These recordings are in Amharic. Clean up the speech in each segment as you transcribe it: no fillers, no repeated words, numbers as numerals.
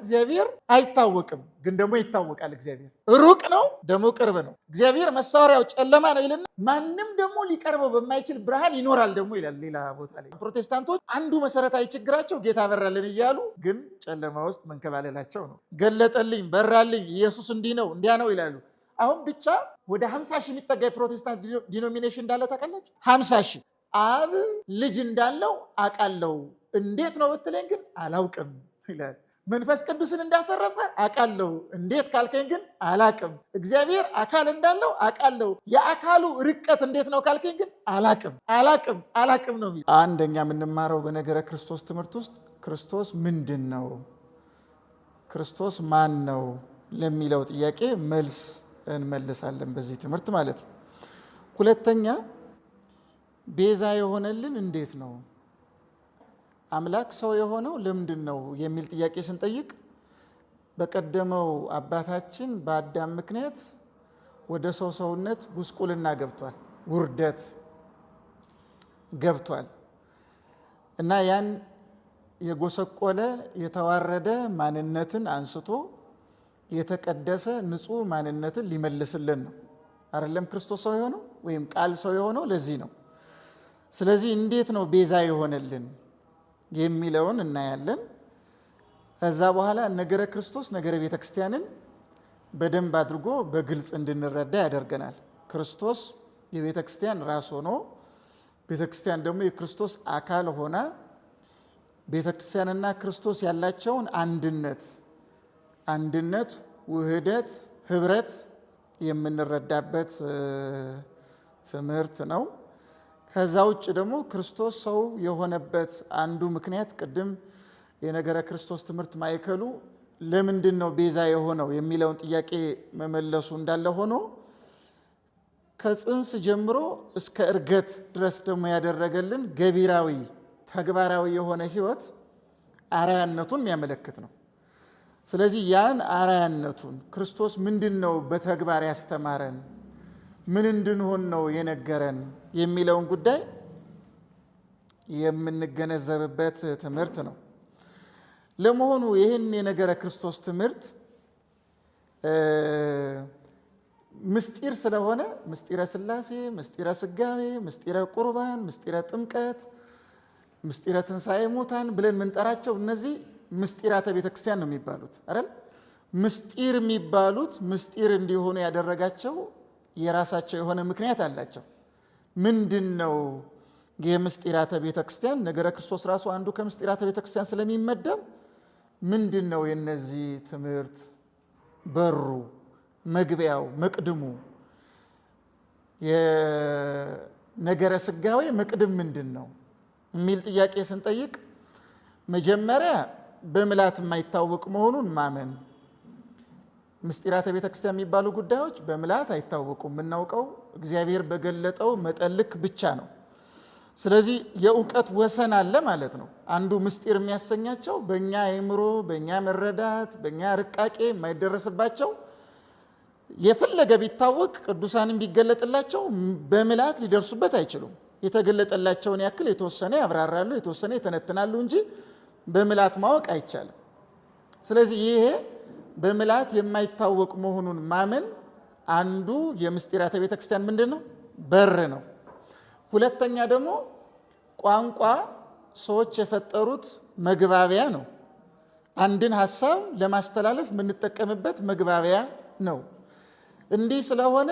እግዚአብሔር አይታወቅም፣ ግን ደግሞ ይታወቃል። እግዚአብሔር ሩቅ ነው፣ ደግሞ ቅርብ ነው። እግዚአብሔር መሳወሪያው ጨለማ ነው ይልና ማንም ደግሞ ሊቀርበው በማይችል ብርሃን ይኖራል ደግሞ ይላል ሌላ ቦታ ላይ። ፕሮቴስታንቶች አንዱ መሰረታዊ ችግራቸው ጌታ በራልን እያሉ ግን ጨለማ ውስጥ መንከባለላቸው ነው። ገለጠልኝ፣ በራልኝ፣ ኢየሱስ እንዲህ ነው እንዲያ ነው ይላሉ። አሁን ብቻ ወደ 50 ሺህ የሚጠጋ የፕሮቴስታንት ዲኖሚኔሽን እንዳለ ታውቃላችሁ? 50 ሺህ። አብ ልጅ እንዳለው አውቃለሁ፣ እንዴት ነው ብትለኝ ግን አላውቅም ይላል። መንፈስ ቅዱስን እንዳሰረጸ አውቃለሁ፣ እንዴት ካልከኝ ግን አላቅም። እግዚአብሔር አካል እንዳለው አውቃለሁ፣ የአካሉ ርቀት እንዴት ነው ካልከኝ ግን አላቅም ነው የሚለው። አንደኛ የምንማረው በነገረ ክርስቶስ ትምህርት ውስጥ ክርስቶስ ምንድን ነው፣ ክርስቶስ ማን ነው ለሚለው ጥያቄ መልስ እንመልሳለን በዚህ ትምህርት ማለት ነው። ሁለተኛ ቤዛ የሆነልን እንዴት ነው፣ አምላክ ሰው የሆነው ለምንድን ነው የሚል ጥያቄ ስንጠይቅ በቀደመው አባታችን በአዳም ምክንያት ወደ ሰውነት ጉስቁልና ገብቷል፣ ውርደት ገብቷል እና ያን የጎሰቆለ የተዋረደ ማንነትን አንስቶ የተቀደሰ ንጹህ ማንነትን ሊመልስልን ነው አይደለም ክርስቶስ ሰው የሆነው ወይም ቃል ሰው የሆነው ለዚህ ነው። ስለዚህ እንዴት ነው ቤዛ የሆነልን የሚለውን እናያለን። ከዛ በኋላ ነገረ ክርስቶስ ነገረ ቤተክርስቲያንን በደንብ አድርጎ በግልጽ እንድንረዳ ያደርገናል። ክርስቶስ የቤተክርስቲያን ራስ ሆኖ ቤተክርስቲያን ደግሞ የክርስቶስ አካል ሆና ቤተክርስቲያንና ክርስቶስ ያላቸውን አንድነት፣ ውህደት፣ ህብረት የምንረዳበት ትምህርት ነው። ከዛ ውጭ ደግሞ ክርስቶስ ሰው የሆነበት አንዱ ምክንያት ቅድም የነገረ ክርስቶስ ትምህርት ማዕከሉ ለምንድን ነው ቤዛ የሆነው የሚለውን ጥያቄ መመለሱ እንዳለ ሆኖ ከጽንስ ጀምሮ እስከ እርገት ድረስ ደግሞ ያደረገልን ገቢራዊ ተግባራዊ የሆነ ህይወት አርአያነቱን የሚያመለክት ነው። ስለዚህ ያን አርአያነቱን ክርስቶስ ምንድን ነው በተግባር ያስተማረን፣ ምን እንድንሆን ነው የነገረን የሚለውን ጉዳይ የምንገነዘብበት ትምህርት ነው። ለመሆኑ ይህን የነገረ ክርስቶስ ትምህርት ምስጢር ስለሆነ ምስጢረ ሥላሴ፣ ምስጢረ ሥጋዌ፣ ምስጢረ ቁርባን፣ ምስጢረ ጥምቀት፣ ምስጢረ ትንሣኤ ሙታን ብለን የምንጠራቸው እነዚህ ምስጢራተ ቤተክርስቲያን ነው የሚባሉት አይደል? ምስጢር የሚባሉት ምስጢር እንዲሆኑ ያደረጋቸው የራሳቸው የሆነ ምክንያት አላቸው። ምንድን ነው የምስጢራተ ቤተክርስቲያን? ነገረ ክርስቶስ ራሱ አንዱ ከምስጢራተ ቤተክርስቲያን ስለሚመደብ ምንድን ነው የነዚህ ትምህርት በሩ፣ መግቢያው፣ መቅድሙ? የነገረ ሥጋዌ መቅድም ምንድን ነው የሚል ጥያቄ ስንጠይቅ መጀመሪያ በምላት የማይታወቅ መሆኑን ማመን። ምስጢራተ ቤተክርስቲያን የሚባሉ ጉዳዮች በምላት አይታወቁም። የምናውቀው እግዚአብሔር በገለጠው መጠን ልክ ብቻ ነው። ስለዚህ የእውቀት ወሰን አለ ማለት ነው። አንዱ ምስጢር የሚያሰኛቸው በእኛ አእምሮ፣ በእኛ መረዳት፣ በእኛ ርቃቄ የማይደረስባቸው የፈለገ ቢታወቅ ቅዱሳንም ቢገለጥላቸው በምላት ሊደርሱበት አይችሉም። የተገለጠላቸውን ያክል የተወሰነ ያብራራሉ፣ የተወሰነ ይተነትናሉ እንጂ በምላት ማወቅ አይቻልም። ስለዚህ ይሄ በምላት የማይታወቅ መሆኑን ማመን አንዱ የምስጢራተ ቤተክርስቲያን ምንድን ነው? በር ነው። ሁለተኛ ደግሞ ቋንቋ ሰዎች የፈጠሩት መግባቢያ ነው። አንድን ሀሳብ ለማስተላለፍ የምንጠቀምበት መግባቢያ ነው። እንዲህ ስለሆነ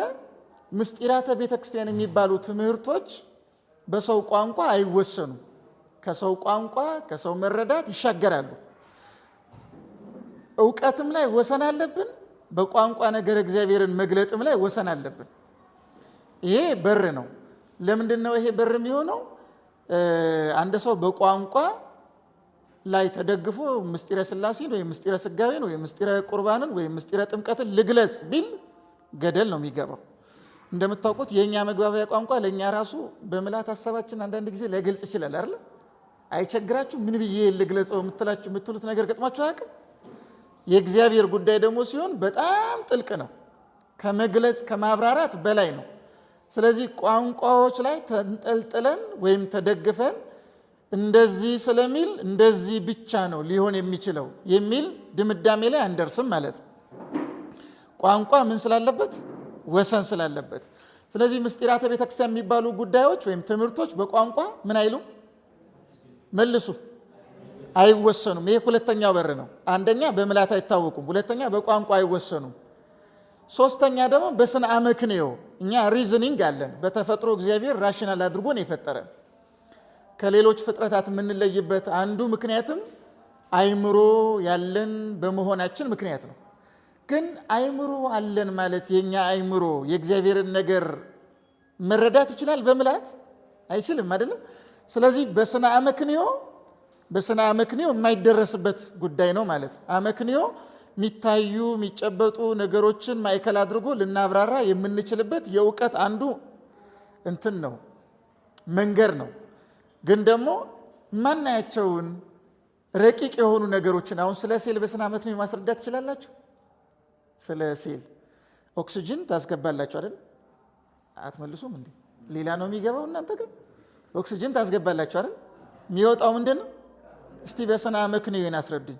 ምስጢራተ ቤተክርስቲያን የሚባሉ ትምህርቶች በሰው ቋንቋ አይወሰኑም። ከሰው ቋንቋ ከሰው መረዳት ይሻገራሉ። እውቀትም ላይ ወሰን አለብን። በቋንቋ ነገር እግዚአብሔርን መግለጥም ላይ ወሰን አለብን። ይሄ በር ነው። ለምንድን ነው ይሄ በር የሚሆነው? አንድ ሰው በቋንቋ ላይ ተደግፎ ምስጢረ ሥላሴን ወይም ምስጢረ ሥጋዌን ወይም ምስጢረ ቁርባንን ወይም ምስጢረ ጥምቀትን ልግለጽ ቢል ገደል ነው የሚገባው። እንደምታውቁት የእኛ መግባቢያ ቋንቋ ለእኛ ራሱ በምላት ሀሳባችን አንዳንድ ጊዜ ላይገልጽ ይችላል አይደል? አይቸግራችሁ? ምን ብዬ ልግለጸው የምትሉት ነገር ገጥማችሁ አያውቅም? የእግዚአብሔር ጉዳይ ደግሞ ሲሆን በጣም ጥልቅ ነው። ከመግለጽ ከማብራራት በላይ ነው። ስለዚህ ቋንቋዎች ላይ ተንጠልጥለን ወይም ተደግፈን እንደዚህ ስለሚል እንደዚህ ብቻ ነው ሊሆን የሚችለው የሚል ድምዳሜ ላይ አንደርስም ማለት ነው። ቋንቋ ምን ስላለበት? ወሰን ስላለበት። ስለዚህ ምስጢራተ ቤተክርስቲያን የሚባሉ ጉዳዮች ወይም ትምህርቶች በቋንቋ ምን አይሉም? መልሱ፣ አይወሰኑም። ይሄ ሁለተኛው በር ነው። አንደኛ በምላት አይታወቁም፣ ሁለተኛ በቋንቋ አይወሰኑም፣ ሶስተኛ ደግሞ በስነ አመክንዮ። እኛ ሪዝኒንግ አለን። በተፈጥሮ እግዚአብሔር ራሽናል አድርጎ ነው የፈጠረን። ከሌሎች ፍጥረታት የምንለይበት አንዱ ምክንያትም አይምሮ ያለን በመሆናችን ምክንያት ነው። ግን አይምሮ አለን ማለት የኛ አይምሮ የእግዚአብሔርን ነገር መረዳት ይችላል? በምላት አይችልም አይደለም? ስለዚህ በስነ አመክንዮ የማይደረስበት ጉዳይ ነው ማለት ነው። አመክንዮ የሚታዩ የሚጨበጡ ነገሮችን ማዕከል አድርጎ ልናብራራ የምንችልበት የእውቀት አንዱ እንትን ነው፣ መንገድ ነው። ግን ደግሞ ማናያቸውን ረቂቅ የሆኑ ነገሮችን አሁን ስለ ሴል በስነ አመክንዮ ማስረዳት ትችላላችሁ? ስለ ሴል ኦክሲጅን ታስገባላችሁ አይደል? አትመልሱም እንዴ? ሌላ ነው የሚገባው። እናንተ ግን ኦክሲጅን ታስገባላችሁ አይደል? የሚወጣው ምንድን ነው? እስቲ በስነ አመክንዮ አስረዱኝ።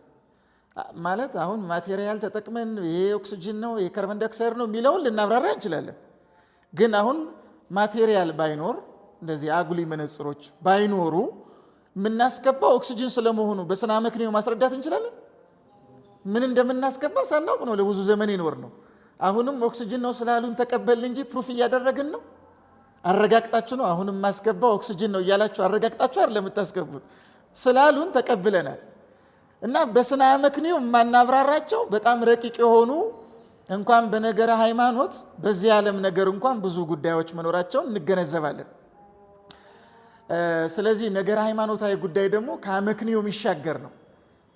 ማለት አሁን ማቴሪያል ተጠቅመን ይሄ ኦክሲጅን ነው ይሄ ካርቦን ዳይኦክሳይድ ነው የሚለውን ልናብራራ እንችላለን። ግን አሁን ማቴሪያል ባይኖር እንደዚህ አጉሊ መነጽሮች ባይኖሩ የምናስገባው ኦክሲጅን ስለመሆኑ በስነ አመክንዮ ማስረዳት እንችላለን? ምን እንደምናስገባ ሳናውቅ ነው ለብዙ ዘመን ይኖር ነው። አሁንም ኦክሲጅን ነው ስላሉን ተቀበልን እንጂ ፕሩፍ እያደረግን ነው። አረጋግጣችሁ ነው አሁንም ማስገባው ኦክሲጅን ነው እያላችሁ አረጋግጣችሁ አይደለም የምታስገቡት፣ ስላሉን ተቀብለናል። እና በስነ አመክንዮ የማናብራራቸው በጣም ረቂቅ የሆኑ እንኳን በነገረ ሃይማኖት በዚህ ዓለም ነገር እንኳን ብዙ ጉዳዮች መኖራቸውን እንገነዘባለን። ስለዚህ ነገረ ሃይማኖታዊ ጉዳይ ደግሞ ከአመክንዮ የሚሻገር ነው፣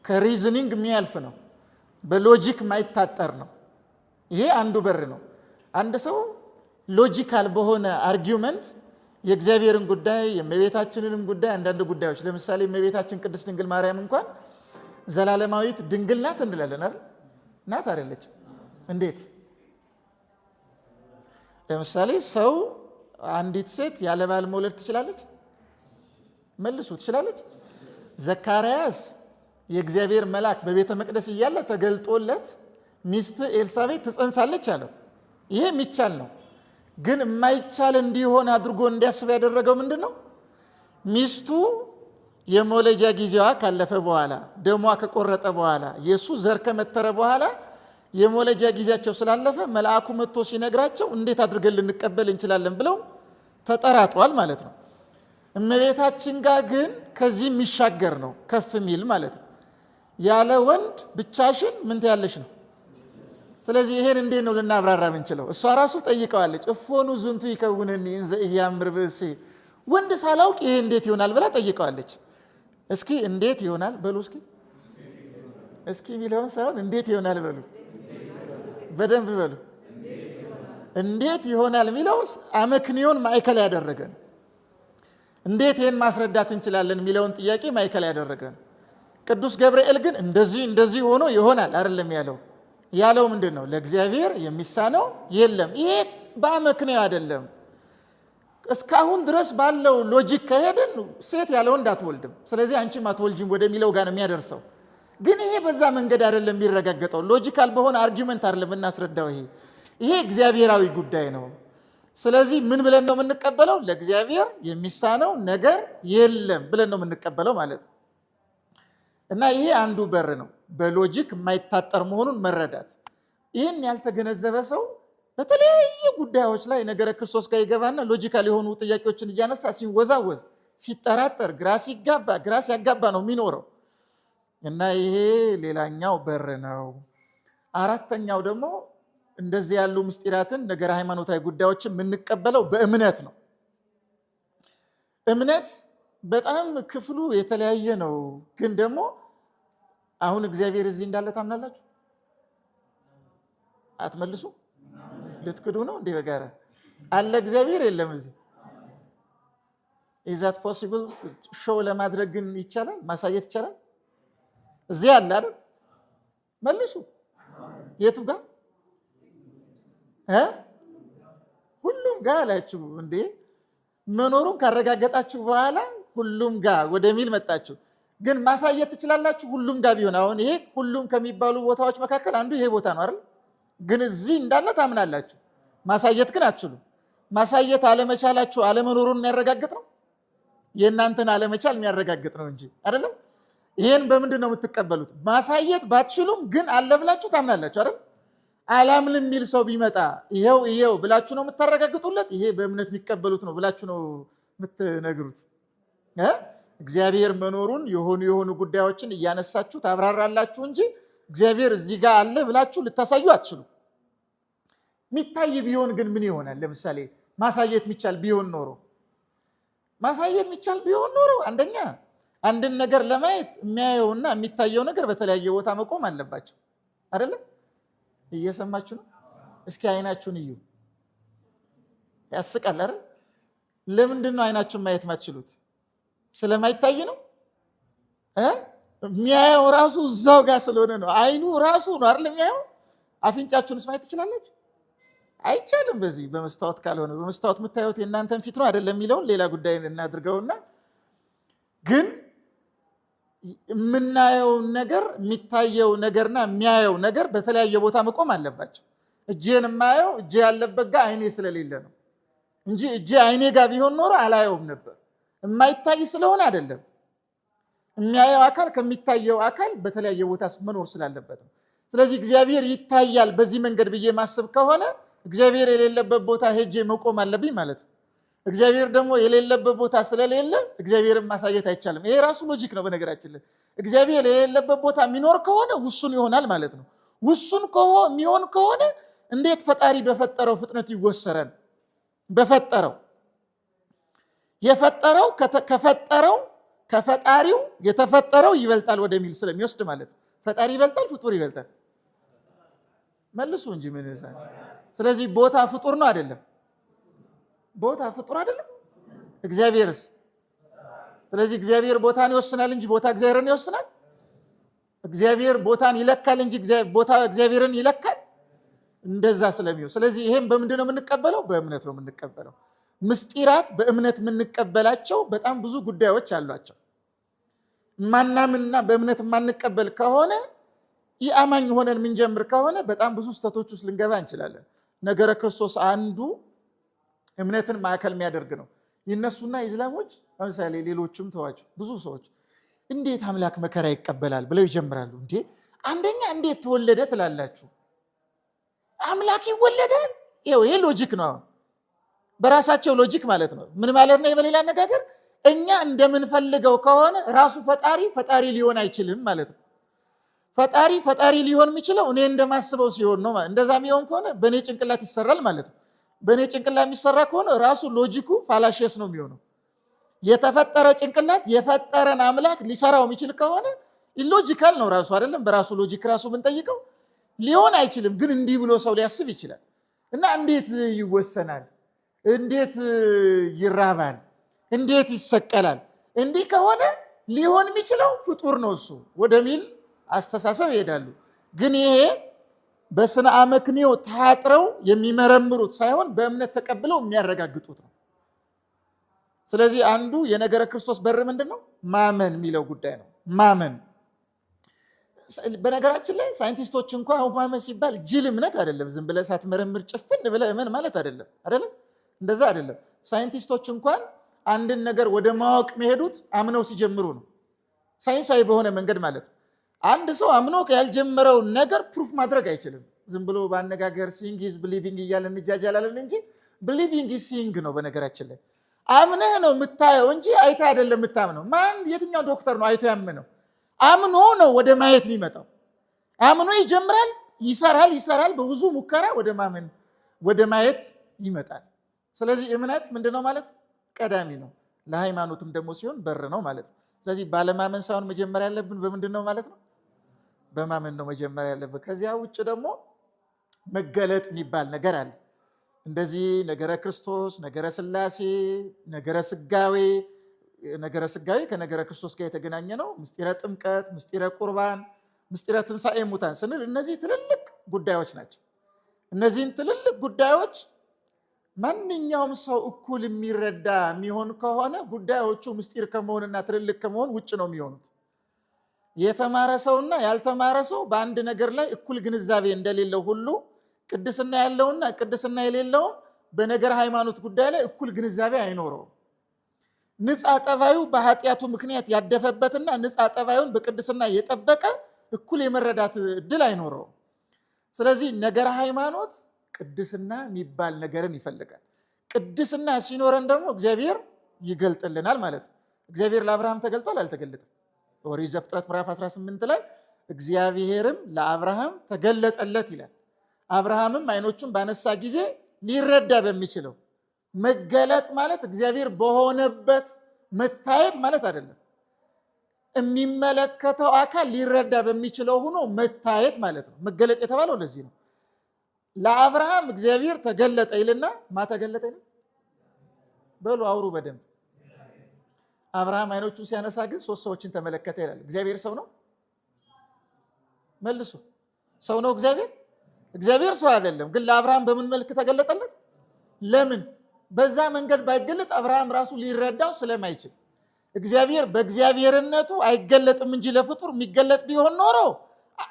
ከሪዝኒንግ የሚያልፍ ነው፣ በሎጂክ ማይታጠር ነው። ይሄ አንዱ በር ነው። አንድ ሰው ሎጂካል በሆነ አርጊውመንት የእግዚአብሔርን ጉዳይ የእመቤታችንንም ጉዳይ አንዳንድ ጉዳዮች ለምሳሌ እመቤታችን ቅድስት ድንግል ማርያም እንኳን ዘላለማዊት ድንግል ናት እንላለን አይደል? ናት አይደለች? እንዴት? ለምሳሌ ሰው አንዲት ሴት ያለ ባል መውለድ ትችላለች? መልሱ፣ ትችላለች? ዘካርያስ የእግዚአብሔር መልአክ በቤተ መቅደስ እያለ ተገልጦለት ሚስት ኤልሳቤጥ ትጸንሳለች አለው። ይሄ የሚቻል ነው። ግን የማይቻል እንዲሆን አድርጎ እንዲያስብ ያደረገው ምንድን ነው? ሚስቱ የመውለጃ ጊዜዋ ካለፈ በኋላ ደሟ ከቆረጠ በኋላ የእሱ ዘር ከመተረ በኋላ የመውለጃ ጊዜያቸው ስላለፈ መልአኩ መጥቶ ሲነግራቸው እንዴት አድርገን ልንቀበል እንችላለን ብለው ተጠራጥሯል ማለት ነው። እመቤታችን ጋር ግን ከዚህ የሚሻገር ነው፣ ከፍ የሚል ማለት ነው። ያለ ወንድ ብቻሽን ምን ትያለሽ ነው። ስለዚህ ይሄን እንዴት ነው ልናብራራ ምንችለው? እሷ ራሱ ጠይቀዋለች። እፎኑ ዝንቱ ይከውንኒ እንዘ ኢያምር ብእሲ፣ ወንድ ሳላውቅ ይሄ እንዴት ይሆናል ብላ ጠይቀዋለች። እስኪ እንዴት ይሆናል በሉ። እስኪ ቢለውን ሳይሆን እንዴት ይሆናል በሉ፣ በደንብ በሉ። እንዴት ይሆናል የሚለውስ አመክንዮን ማዕከል ያደረገ ነው። እንዴት ይህን ማስረዳት እንችላለን የሚለውን ጥያቄ ማዕከል ያደረገ ነው። ቅዱስ ገብርኤል ግን እንደዚህ ሆኖ ይሆናል አይደለም ያለው። ያለው ምንድን ነው? ለእግዚአብሔር የሚሳነው የለም። ይሄ በአመክንዮ አይደለም። እስካሁን ድረስ ባለው ሎጂክ ከሄድን ሴት ያለ ወንድ አትወልድም፣ ስለዚህ አንቺም አትወልጂም ወደሚለው ጋር ነው የሚያደርሰው። ግን ይሄ በዛ መንገድ አይደለም የሚረጋገጠው። ሎጂካል በሆነ አርጊመንት አይደለም እናስረዳው። ይሄ እግዚአብሔራዊ ጉዳይ ነው። ስለዚህ ምን ብለን ነው የምንቀበለው? ለእግዚአብሔር የሚሳነው ነገር የለም ብለን ነው የምንቀበለው ማለት ነው። እና ይሄ አንዱ በር ነው፣ በሎጂክ የማይታጠር መሆኑን መረዳት። ይህን ያልተገነዘበ ሰው በተለያየ ጉዳዮች ላይ ነገረ ክርስቶስ ጋር ይገባና ሎጂካል የሆኑ ጥያቄዎችን እያነሳ ሲወዛወዝ፣ ሲጠራጠር፣ ግራ ሲያጋባ ነው የሚኖረው። እና ይሄ ሌላኛው በር ነው። አራተኛው ደግሞ እንደዚህ ያሉ ምስጢራትን ነገረ ሃይማኖታዊ ጉዳዮችን የምንቀበለው በእምነት ነው። እምነት በጣም ክፍሉ የተለያየ ነው። ግን ደግሞ አሁን እግዚአብሔር እዚህ እንዳለ ታምናላችሁ? አትመልሱ? ልትክዱ ነው እንዴ? በጋራ አለ እግዚአብሔር የለም እዚህ? ኢዛት ፖሲብል ሾው ለማድረግ ግን ይቻላል፣ ማሳየት ይቻላል። እዚህ አለ አይደል? መልሱ። የቱ ጋር? ሁሉም ጋር አላችሁ እንዴ? መኖሩን ካረጋገጣችሁ በኋላ ሁሉም ጋር ወደሚል መጣችሁ። ግን ማሳየት ትችላላችሁ ሁሉም ጋር ቢሆን። አሁን ይሄ ሁሉም ከሚባሉ ቦታዎች መካከል አንዱ ይሄ ቦታ ነው አይደል? ግን እዚህ እንዳለ ታምናላችሁ፣ ማሳየት ግን አትችሉም። ማሳየት አለመቻላችሁ አለመኖሩን የሚያረጋግጥ ነው፣ የእናንተን አለመቻል የሚያረጋግጥ ነው እንጂ አይደለም። ይሄን በምንድን ነው የምትቀበሉት? ማሳየት ባትችሉም ግን አለ ብላችሁ ታምናላችሁ አይደል? አላምንም የሚል ሰው ቢመጣ ይሄው ብላችሁ ነው የምታረጋግጡለት። ይሄ በእምነት የሚቀበሉት ነው ብላችሁ ነው የምትነግሩት። እግዚአብሔር መኖሩን የሆኑ ጉዳዮችን እያነሳችሁ ታብራራላችሁ እንጂ እግዚአብሔር እዚህ ጋር አለ ብላችሁ ልታሳዩ አትችሉም። የሚታይ ቢሆን ግን ምን ይሆናል? ለምሳሌ ማሳየት የሚቻል ቢሆን ኖሮ አንደኛ አንድን ነገር ለማየት የሚያየውና የሚታየው ነገር በተለያየ ቦታ መቆም አለባቸው አይደለም? እየሰማችሁ ነው? እስኪ አይናችሁን እዩ። ያስቃል አይደል? ለምንድን ነው አይናችሁን ማየት ማትችሉት? ስለማይታይ ነው። የሚያየው ራሱ እዛው ጋር ስለሆነ ነው። አይኑ ራሱ ነው አይደል የሚያየው። አፍንጫችሁንስ ማየት ትችላላችሁ? አይቻልም። በዚህ በመስታወት ካልሆነ በመስታወት የምታዩት የእናንተን ፊት ነው አይደለም የሚለውን ሌላ ጉዳይ እናድርገውና ግን የምናየው ነገር የሚታየው ነገርና የሚያየው ነገር በተለያየ ቦታ መቆም አለባቸው። እጄን የማየው እጄ ያለበት ጋር አይኔ ስለሌለ ነው እንጂ እጄ አይኔ ጋር ቢሆን ኖሮ አላየውም ነበር። የማይታይ ስለሆነ አይደለም። የሚያየው አካል ከሚታየው አካል በተለያየ ቦታ መኖር ስላለበት ነው። ስለዚህ እግዚአብሔር ይታያል በዚህ መንገድ ብዬ ማስብ ከሆነ እግዚአብሔር የሌለበት ቦታ ሄጄ መቆም አለብኝ ማለት ነው። እግዚአብሔር ደግሞ የሌለበት ቦታ ስለሌለ እግዚአብሔርን ማሳየት አይቻልም። ይሄ ራሱ ሎጂክ ነው። በነገራችን ላይ እግዚአብሔር የሌለበት ቦታ የሚኖር ከሆነ ውሱን ይሆናል ማለት ነው። ውሱን የሚሆን ከሆነ እንዴት ፈጣሪ በፈጠረው ፍጥነት ይወሰራል? የፈጠረው ከፈጣሪው የተፈጠረው ይበልጣል ወደሚል ስለሚወስድ ማለት ነው። ፈጣሪ ይበልጣል፣ ፍጡር ይበልጣል? መልሱ እንጂ ምን ይሳል። ስለዚህ ቦታ ፍጡር ነው አይደለም? ቦታ ፍጡር አይደለም? እግዚአብሔርስ? ስለዚህ እግዚአብሔር ቦታን ይወስናል እንጂ ቦታ እግዚአብሔርን ይወስናል? እግዚአብሔር ቦታን ይለካል እንጂ ቦታ እግዚአብሔርን ይለካል? እንደዛ ስለሚሆን ስለዚህ ይሄን በምንድን ነው የምንቀበለው? በእምነት ነው የምንቀበለው። ምስጢራት በእምነት የምንቀበላቸው በጣም ብዙ ጉዳዮች አሏቸው። ማናምንና በእምነት የማንቀበል ከሆነ ኢአማኝ ሆነን የምንጀምር ከሆነ በጣም ብዙ ስህተቶች ውስጥ ልንገባ እንችላለን። ነገረ ክርስቶስ አንዱ እምነትን ማዕከል የሚያደርግ ነው። ይነሱና ኢስላሞች ለምሳሌ ሌሎችም ተዋቸው ብዙ ሰዎች እንዴት አምላክ መከራ ይቀበላል ብለው ይጀምራሉ። እንዴ አንደኛ እንዴት ተወለደ ትላላችሁ? አምላክ ይወለዳል? ይሄ ሎጂክ ነው። በራሳቸው ሎጂክ ማለት ነው። ምን ማለት ነው? በሌላ አነጋገር እኛ እንደምንፈልገው ከሆነ ራሱ ፈጣሪ ሊሆን አይችልም ማለት ነው። ፈጣሪ ሊሆን የሚችለው እኔ እንደማስበው ሲሆን ነው። እንደዛ የሚሆን ከሆነ በእኔ ጭንቅላት ይሰራል ማለት ነው። በእኔ ጭንቅላት የሚሰራ ከሆነ ራሱ ሎጂኩ ፋላሽስ ነው የሚሆነው። የተፈጠረ ጭንቅላት የፈጠረን አምላክ ሊሰራው የሚችል ከሆነ ኢሎጂካል ነው ራሱ አይደለም። በራሱ ሎጂክ ራሱ ብንጠይቀው ሊሆን አይችልም። ግን እንዲህ ብሎ ሰው ሊያስብ ይችላል። እና እንዴት ይወሰናል? እንዴት ይራባል? እንዴት ይሰቀላል? እንዲህ ከሆነ ሊሆን የሚችለው ፍጡር ነው እሱ ወደሚል አስተሳሰብ ይሄዳሉ። ግን ይሄ በስነ አመክንዮ ታጥረው የሚመረምሩት ሳይሆን በእምነት ተቀብለው የሚያረጋግጡት ነው። ስለዚህ አንዱ የነገረ ክርስቶስ በር ምንድን ነው? ማመን የሚለው ጉዳይ ነው። ማመን በነገራችን ላይ ሳይንቲስቶች እንኳን ማመን ሲባል ጅል እምነት አይደለም። ዝም ብለህ ሳትመረምር ጭፍን ብለህ እመን ማለት አይደለም። እንደዛ አይደለም። ሳይንቲስቶች እንኳን አንድን ነገር ወደ ማወቅ መሄዱት አምነው ሲጀምሩ ነው። ሳይንሳዊ በሆነ መንገድ ማለት ነው። አንድ ሰው አምኖ ያልጀመረው ነገር ፕሩፍ ማድረግ አይችልም። ዝም ብሎ በአነጋገር ሲንግ ኢዝ ብሊቪንግ እያለን እንጃጃላለን እንጂ ብሊቪንግ ኢዝ ሲንግ ነው። በነገራችን ላይ አምነህ ነው የምታየው እንጂ አይተህ አይደለም የምታምነው። የትኛው ዶክተር ነው አይቶ ያምነው? አምኖ ነው ወደ ማየት የሚመጣው። አምኖ ይጀምራል፣ ይሰራል። በብዙ ሙከራ ወደ ማየት ይመጣል። ስለዚህ እምነት ምንድነው ማለት ቀዳሚ ነው። ለሃይማኖትም ደግሞ ሲሆን በር ነው ማለት ነው። ስለዚህ ባለማመን ሳይሆን መጀመሪያ ያለብን በምንድን ነው ማለት ነው? በማመን ነው መጀመሪያ ያለብን። ከዚያ ውጭ ደግሞ መገለጥ የሚባል ነገር አለ። እንደዚህ ነገረ ክርስቶስ፣ ነገረ ሥላሴ፣ ነገረ ስጋዌ ከነገረ ክርስቶስ ጋር የተገናኘ ነው። ምስጢረ ጥምቀት፣ ምስጢረ ቁርባን፣ ምስጢረ ትንሣኤ ሙታን ስንል እነዚህ ትልልቅ ጉዳዮች ናቸው። እነዚህን ትልልቅ ጉዳዮች ማንኛውም ሰው እኩል የሚረዳ የሚሆን ከሆነ ጉዳዮቹ ምስጢር ከመሆንና ትልልቅ ከመሆን ውጭ ነው የሚሆኑት። የተማረ ሰውና ያልተማረ ሰው በአንድ ነገር ላይ እኩል ግንዛቤ እንደሌለው ሁሉ ቅድስና ያለውና ቅድስና የሌለው በነገር ሃይማኖት ጉዳይ ላይ እኩል ግንዛቤ አይኖረውም። ንጻ ጠባዩ በኃጢአቱ ምክንያት ያደፈበትና ንጻ ጠባዩን በቅድስና የጠበቀ እኩል የመረዳት እድል አይኖረውም። ስለዚህ ነገረ ሃይማኖት ቅድስና የሚባል ነገርን ይፈልጋል። ቅድስና ሲኖረን ደግሞ እግዚአብሔር ይገልጥልናል ማለት ነው። እግዚአብሔር ለአብርሃም ተገልጧል አልተገለጠም? ኦሪት ዘፍጥረት ምዕራፍ 18 ላይ እግዚአብሔርም ለአብርሃም ተገለጠለት ይላል። አብርሃምም አይኖቹን ባነሳ ጊዜ ሊረዳ በሚችለው መገለጥ ማለት እግዚአብሔር በሆነበት መታየት ማለት አይደለም። የሚመለከተው አካል ሊረዳ በሚችለው ሆኖ መታየት ማለት ነው። መገለጥ የተባለው ለዚህ ነው። ለአብርሃም እግዚአብሔር ተገለጠ ይልና ተገለጠ ይላል? በሉ አውሩ በደንብ። አብርሃም አይኖቹን ሲያነሳ ግን 3 ሰዎችን ተመለከተ ይላል። እግዚአብሔር ሰው ነው? መልሱ። ሰው ነው እግዚአብሔር? እግዚአብሔር ሰው አይደለም። ግን ለአብርሃም በምን መልክ ተገለጠለት? ለምን? በዛ መንገድ ባይገለጥ አብርሃም ራሱ ሊረዳው ስለማይችል በእግዚአብሔርነቱ አይገለጥም እንጂ ለፍጡር የሚገለጥ ቢሆን ኖሮ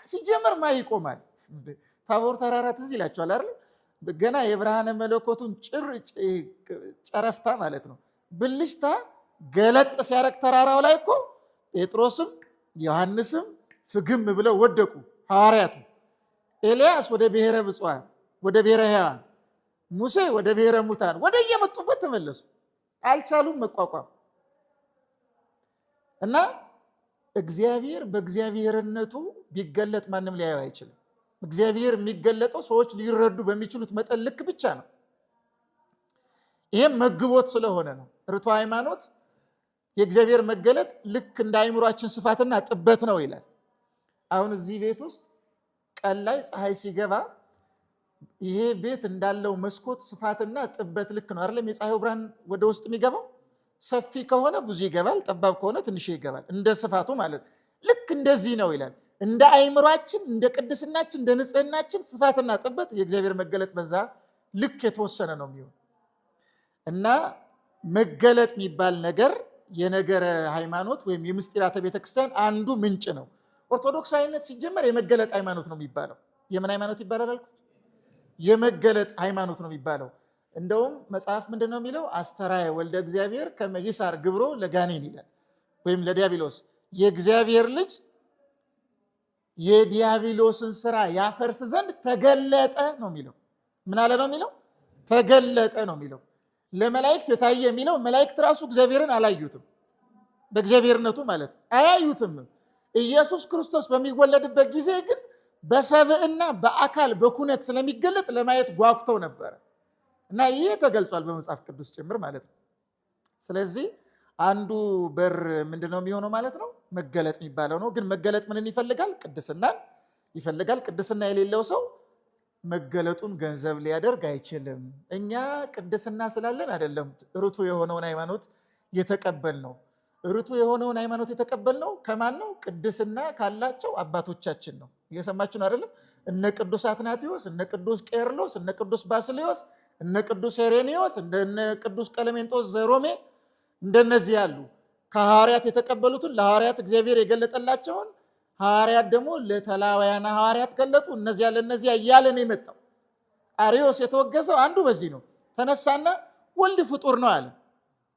ሲጀመር ይቆማል። ታቦር ተራራ ትዝ ይላቸዋል አይደል? ገና የብርሃነ መለኮቱን ጨረፍታ ማለት ነው ብልሽታ ገለጥ ሲያረግ ተራራው ላይ እኮ ጴጥሮስም ዮሐንስም ፍግም ብለው ወደቁ ሐዋርያቱ። ኤልያስ ወደ ብሔረ ብፁዓን ወደ ብሔረ ሕያዋን፣ ሙሴ ወደ ብሔረ ሙታን ወደ የመጡበት ተመለሱ። አልቻሉም መቋቋም። እና እግዚአብሔር በእግዚአብሔርነቱ ቢገለጥ ማንም ሊያየው አይችልም። እግዚአብሔር የሚገለጠው ሰዎች ሊረዱ በሚችሉት መጠን ልክ ብቻ ነው። ይሄም መግቦት ስለሆነ ነው። ርቱ ሃይማኖት የእግዚአብሔር መገለጥ ልክ እንደ አእምሯችን ስፋትና ጥበት ነው ይላል። አሁን እዚህ ቤት ውስጥ ቀን ላይ ፀሐይ ሲገባ ይሄ ቤት እንዳለው መስኮት ስፋትና ጥበት ልክ ነው አይደለም? የፀሐዩ ብርሃን ወደ ውስጥ የሚገባው ሰፊ ከሆነ ብዙ ይገባል፣ ጠባብ ከሆነ ትንሽ ይገባል። እንደ ስፋቱ ማለት ልክ እንደዚህ ነው ይላል። እንደ አእምሯችን፣ እንደ ቅድስናችን፣ እንደ ንጽህናችን ስፋትና ጥበት የእግዚአብሔር መገለጥ በዛ ልክ የተወሰነ ነው የሚሆን እና መገለጥ የሚባል ነገር የነገረ ሃይማኖት ወይም የምስጢራተ ቤተክርስቲያን አንዱ ምንጭ ነው። ኦርቶዶክሳዊነት ሲጀመር የመገለጥ ሃይማኖት ነው የሚባለው። የምን ሃይማኖት ይባላል አልኩ? የመገለጥ ሃይማኖት ነው የሚባለው። እንደውም መጽሐፍ ምንድን ነው የሚለው? አስተራየ ወልደ እግዚአብሔር ከመ ይሣር ግብሮ ለጋኔን ይላል፣ ወይም ለዲያብሎስ። የእግዚአብሔር ልጅ የዲያብሎስን ስራ ያፈርስ ዘንድ ተገለጠ ነው የሚለው። ምን አለ ነው የሚለው? ተገለጠ ነው የሚለው። ለመላእክት የታየ የሚለው መላእክት ራሱ እግዚአብሔርን አላዩትም። በእግዚአብሔርነቱ ማለት አያዩትም። ኢየሱስ ክርስቶስ በሚወለድበት ጊዜ ግን በሰብዕና በአካል በኩነት ስለሚገለጥ ለማየት ጓጉተው ነበረ እና ይህ ተገልጿል በመጽሐፍ ቅዱስ ጭምር ማለት ነው። ስለዚህ አንዱ በር ምንድነው የሚሆነው ማለት ነው? መገለጥ የሚባለው ነው። ግን መገለጥ ምንን ይፈልጋል? ቅድስናን ይፈልጋል። ቅድስና የሌለው ሰው መገለጡን ገንዘብ ሊያደርግ አይችልም። እኛ ቅድስና ስላለን አይደለም ርቱ የሆነውን ሃይማኖት የተቀበልነው። ርቱ የሆነውን ሃይማኖት የተቀበልነው ከማን ነው? ቅድስና ካላቸው አባቶቻችን ነው። እየሰማችሁ ነው አይደለም? እነ ቅዱስ አትናቴዎስ፣ እነ ቅዱስ ቄርሎስ፣ እነ ቅዱስ ባስልዮስ፣ እነ ቅዱስ ሄሬኔዎስ፣ እነ ቅዱስ ቀለሜንጦስ ዘሮሜ እንደነዚህ ያሉ ከሐዋርያት የተቀበሉትን ለሐዋርያት እግዚአብሔር የገለጠላቸውን ሐዋርያት ደግሞ ለተላውያን ሐዋርያት ገለጡ። እነዚያ ለነዚያ እያለ ነው የመጣው። አርዮስ የተወገዘው አንዱ በዚህ ነው። ተነሳና ወልድ ፍጡር ነው አለ።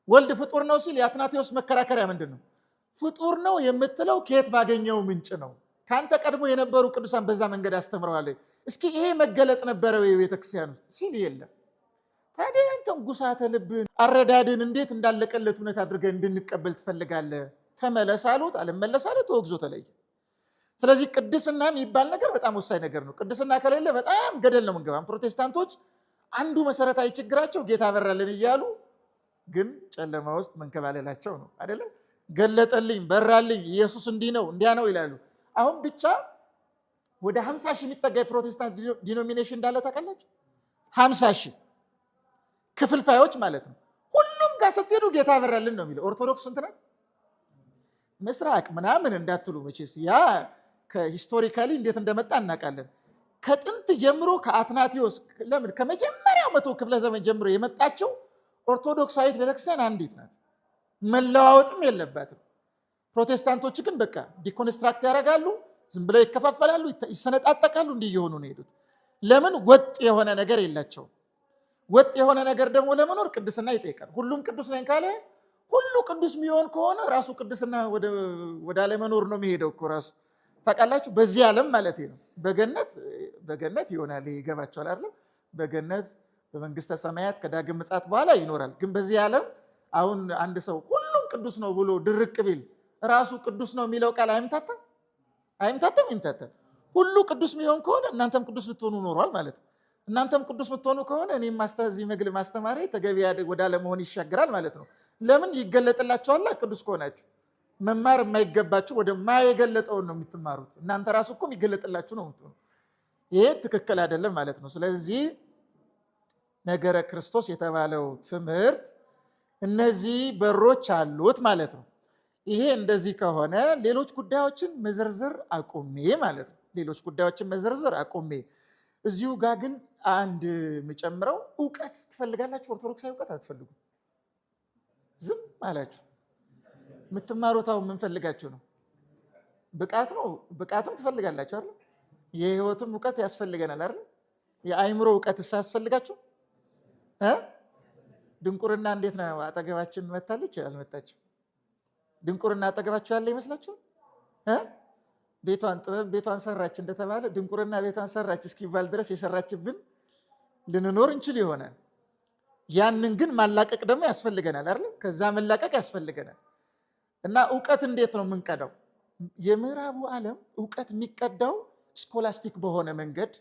ወልድ ፍጡር ነው ሲል የአትናቴዎስ መከራከሪያ ምንድን ነው? ፍጡር ነው የምትለው ከየት ባገኘው ምንጭ ነው? ከአንተ ቀድሞ የነበሩ ቅዱሳን በዛ መንገድ አስተምረዋል። እስኪ ይሄ መገለጥ ነበረው የቤተክርስቲያን ውስጥ ሲል የለም። ታዲያ አንተን ጉሳተ ልብን አረዳድን እንዴት እንዳለቀለት እውነት አድርገህ እንድንቀበል ትፈልጋለህ? ተመለስ አሉት። አልመለስ አለ። ተወግዞ ተለየ። ስለዚህ ቅድስና የሚባል ነገር በጣም ወሳኝ ነገር ነው። ቅድስና ከሌለ በጣም ገደል ነው የምንገባው። ፕሮቴስታንቶች አንዱ መሰረታዊ ችግራቸው ጌታ በራልን እያሉ ግን ጨለማ ውስጥ መንከባለላቸው ነው አይደለም? ገለጠልኝ፣ በራልኝ፣ ኢየሱስ እንዲህ ነው እንዲያ ነው ይላሉ። አሁን ብቻ ወደ 50 ሺህ የሚጠጋ የፕሮቴስታንት ዲኖሚኔሽን እንዳለ ታውቃላችሁ? 50 ሺህ ክፍልፋዮች ማለት ነው። ሁሉም ጋር ስትሄዱ ጌታ በራልን ነው የሚለው። ኦርቶዶክስ ስንት ናት? ምስራቅ ምናምን እንዳትሉ መቼስ ያ ከሂስቶሪካሊ እንዴት እንደመጣ እናውቃለን። ከጥንት ጀምሮ ከአትናቴዎስ ለምን ከመጀመሪያው 100 ክፍለ ዘመን ጀምሮ የመጣችው ኦርቶዶክሳዊት ቤተክርስቲያን አንዲት ናት። መለዋወጥም የለባትም። ፕሮቴስታንቶች ግን በቃ ዲኮንስትራክት ያደርጋሉ፣ ዝም ብለው ይከፋፈላሉ፣ ይሰነጣጠቃሉ። እንዲህ እየሆኑ ነው ሄዱት። ለምን ወጥ የሆነ ነገር የላቸውም። ወጥ የሆነ ነገር ደግሞ ለመኖር ቅድስና ይጠይቃል። ሁሉም ቅዱስ ነኝ ካለ ሁሉ ቅዱስ የሚሆን ከሆነ ራሱ ቅድስና ወደ አለመኖር ነው የሚሄደው እኮ ራሱ። ታውቃላችሁ፣ በዚህ ዓለም ማለት ነው። በገነት ይሆናል፣ ይገባቸዋል አይደል? በገነት በመንግስተ ሰማያት ከዳግም ምጽአት በኋላ ይኖራል። ግን በዚህ ዓለም አሁን አንድ ሰው ሁሉም ቅዱስ ነው ብሎ ድርቅ ቢል ራሱ ቅዱስ ነው የሚለው ቃል አይምታታም? ይምታታል። ሁሉ ቅዱስ የሚሆን ከሆነ እናንተም ቅዱስ ልትሆኑ ኖሯል ማለት ነው። እናንተም ቅዱስ የምትሆኑ ከሆነ እኔም እዚህ መግል ማስተማሪ ተገቢ ወደ አለመሆን ይሻገራል ማለት ነው። ለምን ይገለጥላችኋል? ቅዱስ ከሆናችሁ መማር የማይገባችሁ ወደ ማይገለጠውን ነው የምትማሩት። እናንተ ራሱ እኮ የሚገለጥላችሁ ነው የምትሆኑ። ይሄ ትክክል አይደለም ማለት ነው። ስለዚህ ነገረ ክርስቶስ የተባለው ትምህርት እነዚህ በሮች አሉት ማለት ነው። ይሄ እንደዚህ ከሆነ ሌሎች ጉዳዮችን መዘርዘር አቁሜ ማለት ነው። ሌሎች ጉዳዮችን መዘርዘር አቁሜ እዚሁ ጋር ግን አንድ የምጨምረው እውቀት ትፈልጋላችሁ? ኦርቶዶክሳዊ እውቀት አትፈልጉ? ዝም አላችሁ። የምትማሩት አሁን ምን ፈልጋችሁ ነው? ብቃት ነው። ብቃትም ትፈልጋላችሁ አይደል? የህይወትም እውቀት ያስፈልገናል አይደል? የአእምሮ እውቀት ያስፈልጋችሁ? ድንቁርና እንዴት ነው አጠገባችን መታለች? አልመጣችም? ድንቁርና አጠገባችሁ ያለ ይመስላችኋል? ቤቷን ጥበብ ቤቷን ሰራች እንደተባለ ድንቁርና ቤቷን ሰራች እስኪባል ድረስ የሰራችብን ልንኖር እንችል ይሆናል። ያንን ግን ማላቀቅ ደግሞ ያስፈልገናል አይደል? ከዛ መላቀቅ ያስፈልገናል። እና እውቀት እንዴት ነው የምንቀዳው? የምዕራቡ ዓለም እውቀት የሚቀዳው ስኮላስቲክ በሆነ መንገድ፣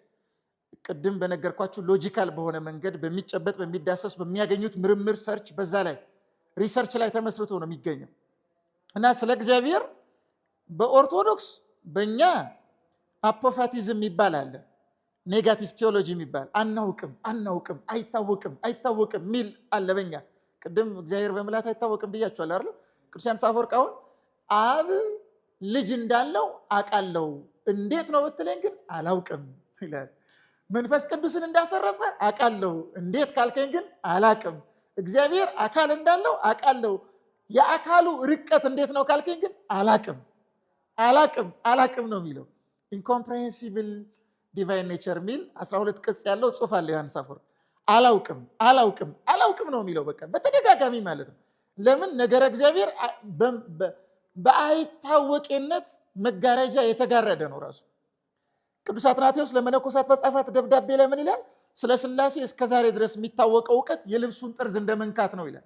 ቅድም በነገርኳችሁ ሎጂካል በሆነ መንገድ፣ በሚጨበጥ በሚዳሰስ በሚያገኙት ምርምር ሰርች፣ በዛ ላይ ሪሰርች ላይ ተመስርቶ ነው የሚገኘው። እና ስለ እግዚአብሔር በኦርቶዶክስ በእኛ አፖፋቲዝም የሚባል አለ፣ ኔጋቲቭ ቴዎሎጂ የሚባል አናውቅም አይታወቅም ሚል አለ በእኛ። ቅድም እግዚአብሔር በምላት አይታወቅም ብያችኋል አይደል? ቅዱስ ዮሐንስ አፈወርቅ አሁን አብ ልጅ እንዳለው አውቃለሁ፣ እንዴት ነው ብትለኝ ግን አላውቅም ይላል። መንፈስ ቅዱስን እንዳሰረጸ አውቃለሁ፣ እንዴት ካልከኝ ግን አላውቅም። እግዚአብሔር አካል እንዳለው አውቃለሁ፣ የአካሉ ርቀት እንዴት ነው ካልከኝ ግን አላቅም ነው የሚለው። ኢንኮምፕሬሄንሲብል ዲቫይን ኔቸር የሚል 12 ቅጽ ያለው ጽሑፍ አለ ዮሐንስ አፈወርቅ። አላውቅም ነው የሚለው በቃ በተደጋጋሚ ማለት ነው። ለምን? ነገረ እግዚአብሔር በአይታወቅነት መጋረጃ የተጋረደ ነው ራሱ። ቅዱስ አትናቴዎስ ለመነኮሳት በጻፋት ደብዳቤ ላይ ምን ይላል? ስለ ሥላሴ እስከዛሬ ድረስ የሚታወቀው እውቀት የልብሱን ጠርዝ እንደ መንካት ነው ይላል።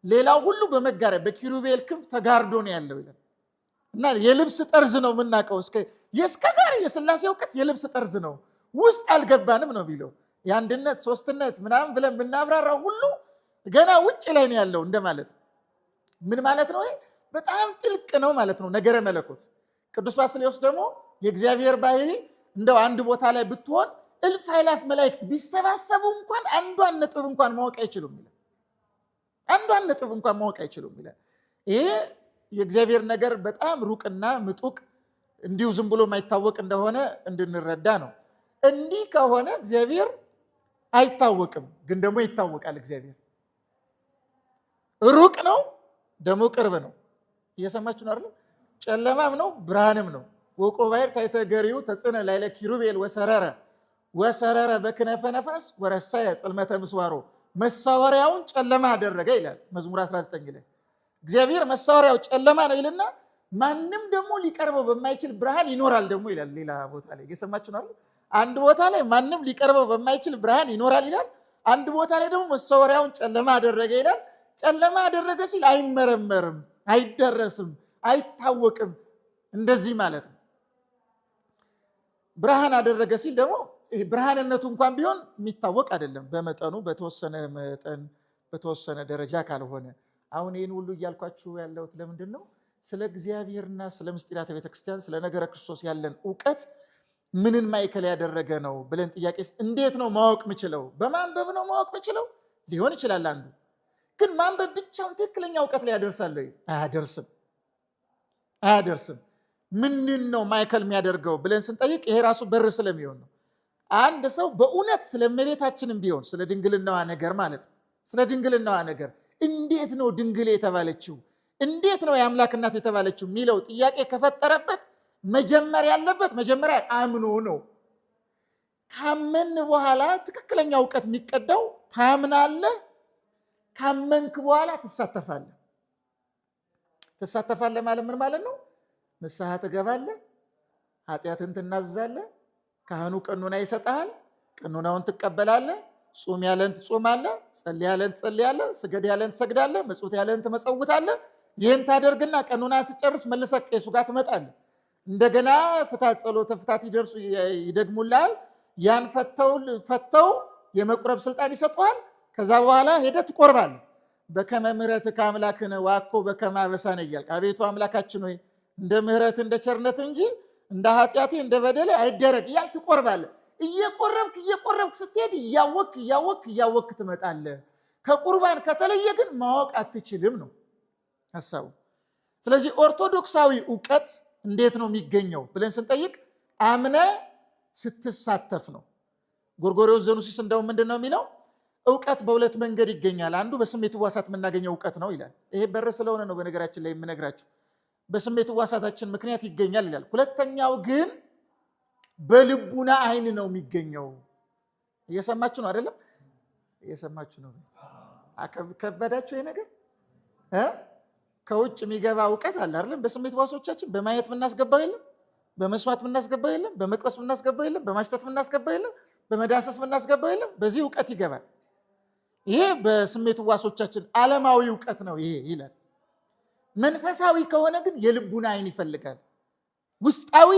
ሌላው ሁሉ በመጋረጃ በኪሩቤል ክንፍ ተጋርዶ ነው ያለው ይላል። እና የልብስ ጠርዝ ነው የምናውቀው። እስከዛሬ የሥላሴ እውቀት የልብስ ጠርዝ ነው፣ ውስጥ አልገባንም ነው የሚለው። የአንድነት ሶስትነት ምናምን ብለን ብናብራራው ሁሉ ገና ውጭ ላይ ነው ያለው እንደማለት። ምን ማለት ነው? በጣም ጥልቅ ነው ማለት ነው ነገረ መለኮት። ቅዱስ ባስልዮስ ደግሞ የእግዚአብሔር ባህሪ እንደው አንድ ቦታ ላይ ብትሆን እልፍ አእላፍ መላእክት ቢሰባሰቡ እንኳን አንዷን ነጥብ እንኳን ማወቅ አይችሉም ይላል። ይሄ የእግዚአብሔር ነገር በጣም ሩቅና ምጡቅ እንዲሁ ዝም ብሎ የማይታወቅ እንደሆነ እንድንረዳ ነው። እንዲህ ከሆነ እግዚአብሔር አይታወቅም፣ ግን ደግሞ ይታወቃል። እግዚአብሔር ሩቅ ነው፣ ደግሞ ቅርብ ነው። እየሰማችሁ ነው አይደል? ጨለማም ነው ብርሃንም ነው። ወቆ ባሕር ታሕተ ገሪው ተጽዕነ ላዕለ ኪሩቤል ወሰረረ በክነፈ ነፋስ ወረሳየ ጽልመተ ምስዋሮ። መሳወሪያውን ጨለማ አደረገ ይላል መዝሙር 19 ላይ። እግዚአብሔር መሳወሪያው ጨለማ ነው ይልና ማንም ደግሞ ሊቀርበው በማይችል ብርሃን ይኖራል ደግሞ ይላል ሌላ ቦታ ላይ። እየሰማችሁ ነው አይደል? አንድ ቦታ ላይ ማንም ሊቀርበው በማይችል ብርሃን ይኖራል ይላል። አንድ ቦታ ላይ ደግሞ መሳወሪያውን ጨለማ አደረገ ይላል። ጨለማ አደረገ ሲል አይመረመርም፣ አይደረስም፣ አይታወቅም እንደዚህ ማለት ነው። ብርሃን አደረገ ሲል ደግሞ ብርሃንነቱ እንኳን ቢሆን የሚታወቅ አይደለም፣ በመጠኑ በተወሰነ መጠን በተወሰነ ደረጃ ካልሆነ። አሁን ይህን ሁሉ እያልኳችሁ ያለሁት ለምንድን ነው? ስለ እግዚአብሔርና ስለ ምስጢራተ ቤተክርስቲያን ስለ ነገረ ክርስቶስ ያለን እውቀት ምንን ማዕከል ያደረገ ነው ብለን ጥያቄ እንዴት ነው ማወቅ ምችለው? በማንበብ ነው ማወቅ ምችለው ሊሆን ይችላል አንዱ። ግን ማንበብ ብቻውን ትክክለኛ እውቀት ላይ ያደርሳል? አያደርስም። ምንን ነው ማዕከል የሚያደርገው ብለን ስንጠይቅ ይሄ ራሱ በር ስለሚሆን ነው። አንድ ሰው በእውነት ስለእመቤታችንም ቢሆን ስለ ድንግልናዋ ነገር ማለት ነው፣ ስለ ድንግልናዋ ነገር እንዴት ነው ድንግል የተባለችው፣ እንዴት ነው የአምላክ እናት የተባለችው የሚለው ጥያቄ ከፈጠረበት መጀመሪያ ያለበት መጀመሪያ አምኖ ነው። ካመን በኋላ ትክክለኛ እውቀት የሚቀዳው ታምናለህ፣ ካመንክ በኋላ ትሳተፋለህ። ትሳተፋለህ ማለት ምን ማለት ነው? ንስሐ ትገባለህ፣ ኃጢአትን ትናዘዛለህ፣ ካህኑ ቀኖና ይሰጣል፣ ቀኖናውን ትቀበላለህ፣ ጾም ያለን ትጾማለህ፣ ጸልይ ያለን ትጸልያለህ፣ ስገድ ያለን ትሰግዳለህ፣ መጽውት ያለን ትመጸውታለህ። ይህን ታደርግና ቀኖና ስጨርስ መልሰህ ቄሱ ጋር ትመጣለህ። እንደገና ፍታት ጸሎተ ፍታት ይደግሙልሃል። ያን ፈተው የመቁረብ ስልጣን ይሰጠዋል። ከዛ በኋላ ሄደህ ትቆርባለህ። በከመ ምሕረትከ አምላክነ ወአኮ በከመ አበሳነ እያልክ አቤቱ አምላካችን ሆይ እንደ ምሕረት እንደ ቸርነት እንጂ እንደ ኃጢአቴ እንደ በደሌ አይደረግ እያልክ ትቆርባለህ። እየቆረብክ ስትሄድ እያወክ ትመጣለህ። ከቁርባን ከተለየ ግን ማወቅ አትችልም ነው ሐሳቡ። ስለዚህ ኦርቶዶክሳዊ እውቀት እንዴት ነው የሚገኘው ብለን ስንጠይቅ አምነ ስትሳተፍ ነው። ጎርጎርዮስ ዘኑሲስ እንደውም ምንድን ነው የሚለው? እውቀት በሁለት መንገድ ይገኛል። አንዱ በስሜት ሕዋሳት የምናገኘው እውቀት ነው ይላል። ይሄ በር ስለሆነ ነው በነገራችን ላይ የምነግራችሁ። በስሜት ሕዋሳታችን ምክንያት ይገኛል ይላል። ሁለተኛው ግን በልቡና አይን ነው የሚገኘው። እየሰማችሁ ነው አይደለም? እየሰማችሁ ነው። ከበዳችሁ ይሄ ነገር? ከውጭ የሚገባ እውቀት አለ አይደለም? በስሜት ሕዋሶቻችን በማየት የምናስገባው የለም፣ በመስማት የምናስገባው የለም፣ በመቅመስ የምናስገባው የለም፣ በማሽተት የምናስገባው የለም፣ በመዳሰስ የምናስገባው የለም። በዚህ እውቀት ይገባል። ይሄ በስሜት ሕዋሶቻችን ዓለማዊ እውቀት ነው ይሄ ይላል። መንፈሳዊ ከሆነ ግን የልቡና አይን ይፈልጋል። ውስጣዊ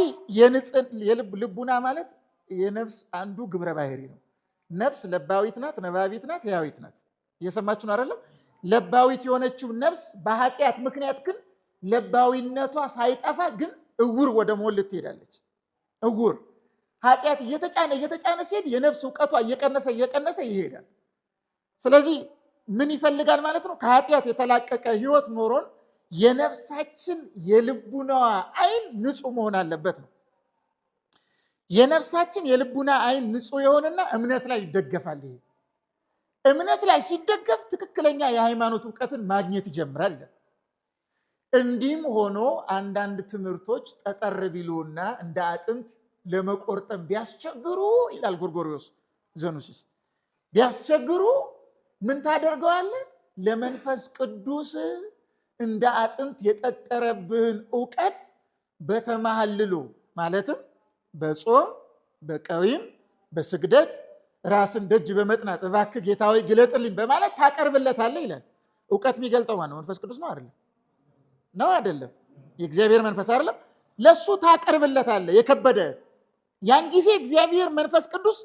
ልቡና ማለት የነፍስ አንዱ ግብረ ባህሪ ነው። ነፍስ ለባዊት ናት፣ ነባቢት ናት፣ ሕያዊት ናት። እየሰማችሁ ነው አይደለም? ለባዊት የሆነችው ነፍስ በኃጢአት ምክንያት ግን ለባዊነቷ ሳይጠፋ ግን እውር ወደ መሆን ልትሄዳለች። እውር ኃጢአት እየተጫነ ሲሄድ የነፍስ እውቀቷ እየቀነሰ ይሄዳል። ስለዚህ ምን ይፈልጋል ማለት ነው? ከኃጢአት የተላቀቀ ህይወት ኖሮን የነፍሳችን የልቡናዋ አይን ንጹህ መሆን አለበት ነው። የነፍሳችን የልቡና አይን ንጹህ የሆነና እምነት ላይ ይደገፋል። ይሄ እምነት ላይ ሲደገፍ ትክክለኛ የሃይማኖት እውቀትን ማግኘት ይጀምራል። እንዲህም ሆኖ አንዳንድ ትምህርቶች ጠጠር ቢሉና እንደ አጥንት ለመቆርጠም ቢያስቸግሩ ይላል ጎርጎርዮስ ዘኑሲስ፣ ቢያስቸግሩ ምን ታደርገዋለህ? ለመንፈስ ቅዱስ እንደ አጥንት የጠጠረብህን እውቀት በተማህልሎ ማለትም በጾም በቀዊም በስግደት ራስን ደጅ በመጥናት እባክህ ጌታዊ ግለጥልኝ በማለት ታቀርብለታለህ ይላል። እውቀት የሚገልጠው ማነው? መንፈስ ቅዱስ ነው አይደለም? ነው አይደለም? የእግዚአብሔር መንፈስ አይደለም? ለሱ ታቀርብለታለህ የከበደ። ያን ጊዜ እግዚአብሔር መንፈስ ቅዱስ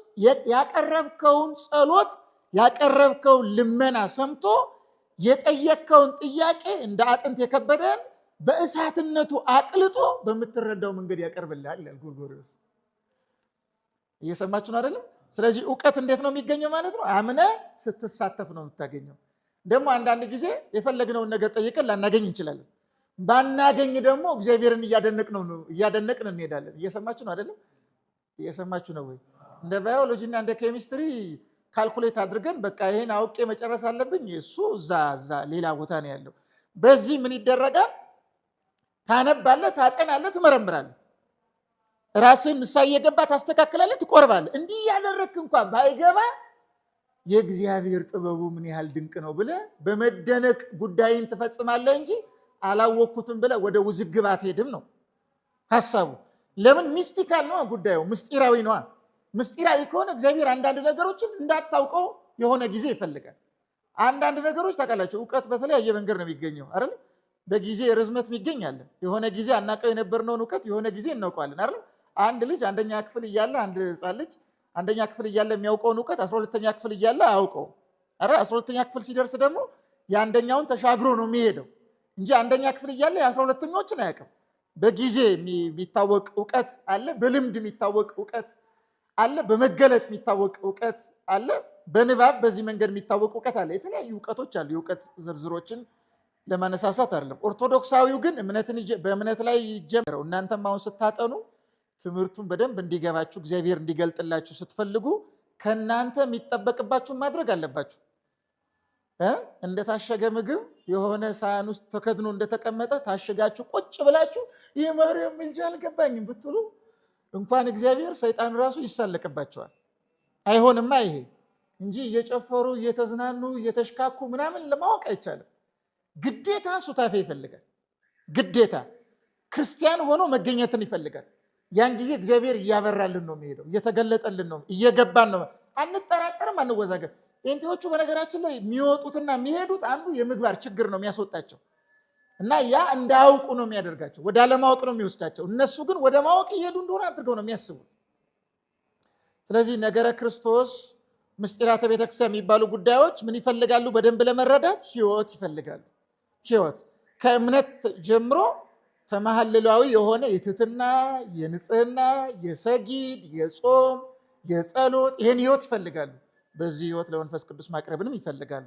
ያቀረብከውን ጸሎት ያቀረብከውን ልመና ሰምቶ የጠየቅከውን ጥያቄ እንደ አጥንት የከበደን በእሳትነቱ አቅልጦ በምትረዳው መንገድ ያቀርብልሃል ይላል ጎርጎርዮስ። እየሰማችሁ ነው አይደለም? ስለዚህ እውቀት እንዴት ነው የሚገኘው ማለት ነው? አምነ ስትሳተፍ ነው የምታገኘው። ደግሞ አንዳንድ ጊዜ የፈለግነውን ነገር ጠይቀን ላናገኝ እንችላለን። ባናገኝ ደግሞ እግዚአብሔርን እያደነቅን እንሄዳለን። እየሰማችሁ ነው አይደለም? እየሰማችሁ ነው ወይ? እንደ ባዮሎጂ እና እንደ ኬሚስትሪ ካልኩሌት አድርገን በቃ ይሄን አውቄ መጨረስ አለብኝ፣ እሱ እዛ ሌላ ቦታ ነው ያለው። በዚህ ምን ይደረጋል? ታነባለህ፣ ታጠናለህ፣ ትመረምራለህ፣ ራስህን ንስሐ እየገባ ታስተካክላለህ፣ ትቆርባለህ። እንዲህ ያደረግክ እንኳን ባይገባ የእግዚአብሔር ጥበቡ ምን ያህል ድንቅ ነው ብለህ በመደነቅ ጉዳይን ትፈጽማለህ እንጂ አላወቅኩትም ብለህ ወደ ውዝግብ አትሄድም ነው ሐሳቡ። ለምን? ሚስቲካል ነው ጉዳዩ፣ ምስጢራዊ ነዋ። ምስጢራዊ ከሆነ እግዚአብሔር አንዳንድ ነገሮችን እንዳታውቀው የሆነ ጊዜ ይፈልጋል። አንዳንድ ነገሮች ታውቃላችሁ፣ እውቀት በተለያየ መንገድ ነው የሚገኘው አይደል? በጊዜ ርዝመት የሚገኛል። የሆነ ጊዜ አናውቀው የነበርነውን እውቀት የሆነ ጊዜ እናውቀዋለን አይደል? አንድ ልጅ አንደኛ ክፍል እያለ አንድ ሕፃን ልጅ አንደኛ ክፍል እያለ የሚያውቀውን እውቀት 12ኛ ክፍል እያለ አያውቀው አይደል? 12ኛ ክፍል ሲደርስ ደግሞ የአንደኛውን ተሻግሮ ነው የሚሄደው እንጂ አንደኛ ክፍል እያለ የ12ኞችን አያውቅም። በጊዜ የሚታወቅ እውቀት አለ፣ በልምድ የሚታወቅ እውቀት አለ፣ በመገለጥ የሚታወቅ እውቀት አለ፣ በንባብ በዚህ መንገድ የሚታወቅ እውቀት አለ። የተለያዩ እውቀቶች አሉ። የእውቀት ዝርዝሮችን ለማነሳሳት አይደለም። ኦርቶዶክሳዊው ግን በእምነት ላይ ይጀምረው። እናንተም አሁን ስታጠኑ ትምህርቱን በደንብ እንዲገባችሁ እግዚአብሔር እንዲገልጥላችሁ ስትፈልጉ ከእናንተ የሚጠበቅባችሁን ማድረግ አለባችሁ። እንደታሸገ ምግብ የሆነ ሳህን ውስጥ ተከድኖ እንደተቀመጠ ታሽጋችሁ ቁጭ ብላችሁ ይህ ማርያም ምልጃ አልገባኝም ብትሉ እንኳን እግዚአብሔር ሰይጣን ራሱ ይሳለቅባቸዋል። አይሆንማ ይሄ እንጂ እየጨፈሩ እየተዝናኑ እየተሽካኩ ምናምን ለማወቅ አይቻልም። ግዴታ ሱታፌ ይፈልጋል። ግዴታ ክርስቲያን ሆኖ መገኘትን ይፈልጋል። ያን ጊዜ እግዚአብሔር እያበራልን ነው የሚሄደው፣ እየተገለጠልን ነው፣ እየገባን ነው። አንጠራጠርም፣ አንወዛገብ። ጴንጤዎቹ በነገራችን ላይ የሚወጡትና የሚሄዱት አንዱ የምግባር ችግር ነው የሚያስወጣቸው እና ያ እንዳያውቁ ነው የሚያደርጋቸው፣ ወደ አለማወቅ ነው የሚወስዳቸው። እነሱ ግን ወደ ማወቅ እየሄዱ እንደሆነ አድርገው ነው የሚያስቡት። ስለዚህ ነገረ ክርስቶስ ምስጢራተ ቤተክርስቲያን የሚባሉ ጉዳዮች ምን ይፈልጋሉ? በደንብ ለመረዳት ህይወት ይፈልጋሉ። ህይወት ከእምነት ጀምሮ ተማህልላዊ የሆነ የትህትና፣ የንጽህና፣ የሰጊድ፣ የጾም፣ የጸሎት ይሄን ህይወት ይፈልጋሉ። በዚህ ህይወት ለመንፈስ ቅዱስ ማቅረብንም ይፈልጋሉ።